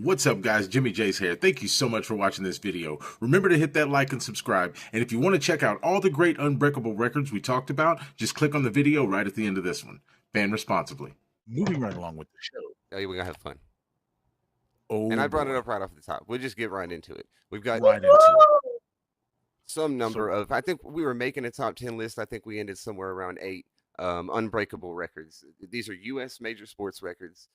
What's up, guys? Jimmy J's here. Thank you so much for watching this video. Remember to hit that like and subscribe. And if you want to check out all the great unbreakable records we talked about, just click on the video right at the end of this one. Fan responsibly. Moving right along with the show. Hey, we're gonna have fun. Oh, And I brought boy. it up right off the top. We'll just get right into it. We've got Right into it. some number of. I think we were making a top 10 list. I think we ended somewhere around 8 unbreakable records. These are U.S. major sports records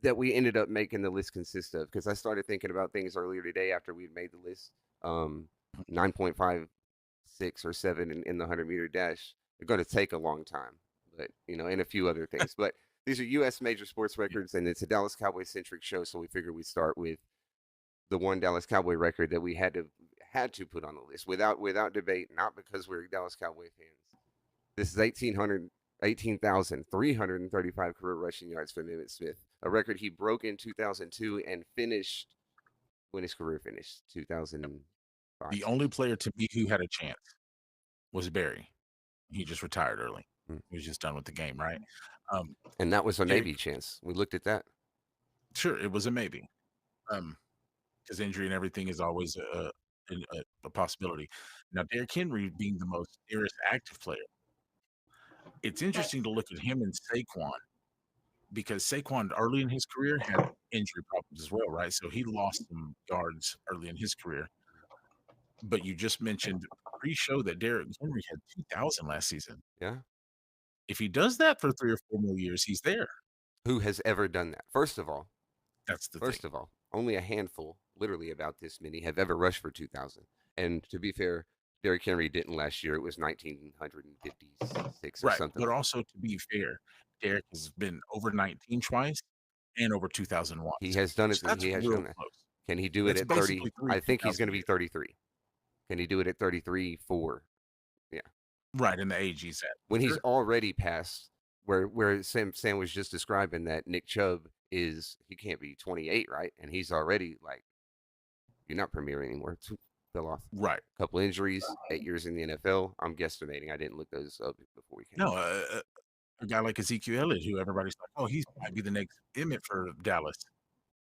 that we ended up making the list consist of. Because I started thinking about things earlier today after we'd made the list. 9.56 or 7 in the 100-meter dash. They're going to take a long time, but and a few other things. But these are U.S. major sports records, and it's a Dallas Cowboys centric show, so we figured we'd start with the one Dallas Cowboy record that we had to put on the list without debate, not because we're Dallas Cowboy fans. This is 18,335 career rushing yards from Emmitt Smith, a record he broke in 2002 and finished when his career finished 2005. The only player to me who had a chance was Barry. He just retired early. He was just done with the game, right? And that was a maybe chance. We looked at that. Sure, it was a maybe. Because injury and everything is always a possibility. Now, Derrick Henry being the most nearest active player, it's interesting to look at him and Saquon, because Saquon early in his career had injury problems as well, right? So he lost some yards early in his career. But you just mentioned pre-show that Derrick Henry had 2,000 last season. Yeah. If he does that for 3 or 4 more years, he's there. Who has ever done that? First of all, thing. Only a handful, literally about this many, have ever rushed for 2,000. And to be fair, Derrick Henry didn't last year. It was 1956 or right, something. But also, to be fair, Derrick has been over 19 twice and over 2,000 once. He has done it. So that's he has real done that. close. Can he do it That's at 30? basically I think he's going to be years. 33. Can he do it at 33, 4? Yeah. Right, in the age he's at. When he's already past where Sam was just describing that Nick Chubb is, he can't be 28, right? And he's already like, you're not Premier anymore. Fell off. Right. A couple injuries, 8 years in the NFL. I'm guesstimating. I didn't look those up before we came. No, a guy like Ezekiel Elliott, who everybody's like, oh, he might be the next Emmitt for Dallas.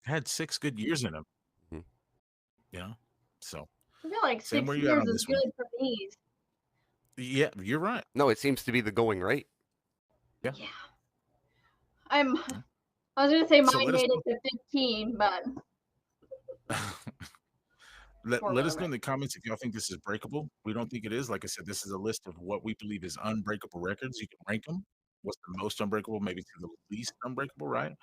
Had 6 good years in him. Mm-hmm. So I feel like 6 years is good for these. Yeah, you're right. No, it seems to be the going rate. Yeah. I was gonna say mine made it to 15, but let us know in the comments if y'all think this is breakable. We don't think it is. Like I said, this is a list of what we believe is unbreakable records. You can rank them. What's the most unbreakable, maybe to the least unbreakable, right?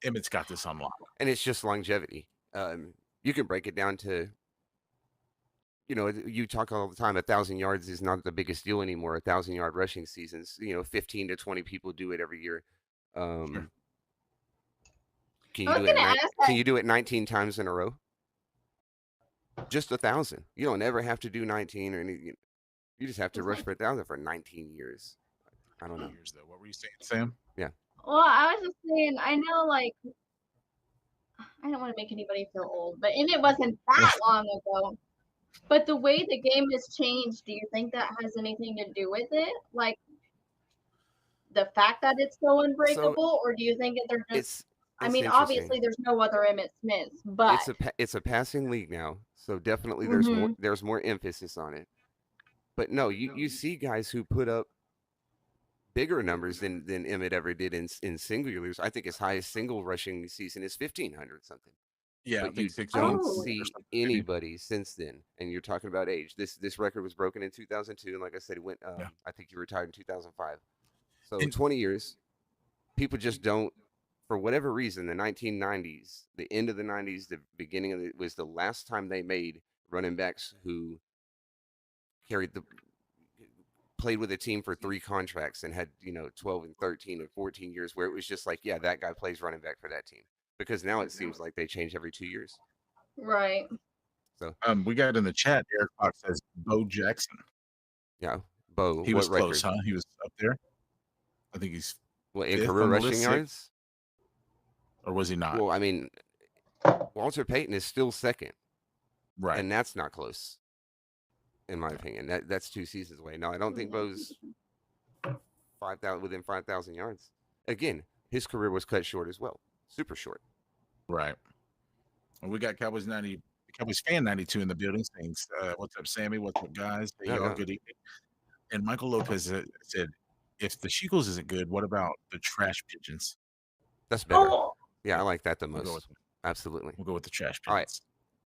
Emmitt's got this on lock. And it's just longevity. You can break it down to, you talk all the time, 1,000 yards is not the biggest deal anymore. 1,000-yard rushing seasons, 15 to 20 people do it every year. Sure. Can you do it 19 times in a row? Just 1,000. You don't ever have to do 19 or anything. You just have to rush for 1,000 for 19 years. I don't know. Years though. What were you saying, Sam? Yeah. Well, I was just saying, I know, like, I don't want to make anybody feel old, but it wasn't that long ago. But the way the game has changed, do you think that has anything to do with it? Like, the fact that it's so unbreakable, or do you think that they're just? I mean, obviously, there's no other Emmitt Smiths, but it's a passing league now, so definitely there's more emphasis on it. But no, you see guys who put up bigger numbers than Emmitt ever did in single years. I think his highest single rushing season is 1,500 something. Yeah, but you don't see anybody since then. And you're talking about age. This record was broken in 2002, and like I said, it went. I think he retired in 2005. So 20 years. People just don't, for whatever reason, the 1990s, the end of the 90s, the beginning of it was the last time they made running backs who played with a team for 3 contracts and had 12 and 13 and 14 years, where it was just like, yeah, that guy plays running back for that team. Because now it seems like they change every 2 years. Right. So we got in the chat, Eric Fox says Bo Jackson. Yeah, Bo. He was close, huh? He was up there. I think he's in career rushing yards. Or was he not? Well, I mean, Walter Payton is still second. Right. And that's not close, in my opinion. That's 2 seasons away. No, I don't think Bo's 5,000 within 5,000 yards. Again, his career was cut short as well. Super short. Right. And we got Cowboys fan 92 in the building saying, "What's up, Sammy? What's up, guys? Hey, Yeah, y'all. yeah. Good evening." And Michael Lopez said, "If the Shekels isn't good, what about the trash pigeons?" That's better. Oh, Yeah, I like that the We'll go with most. Absolutely. we'll go with the trash All right. pigeons.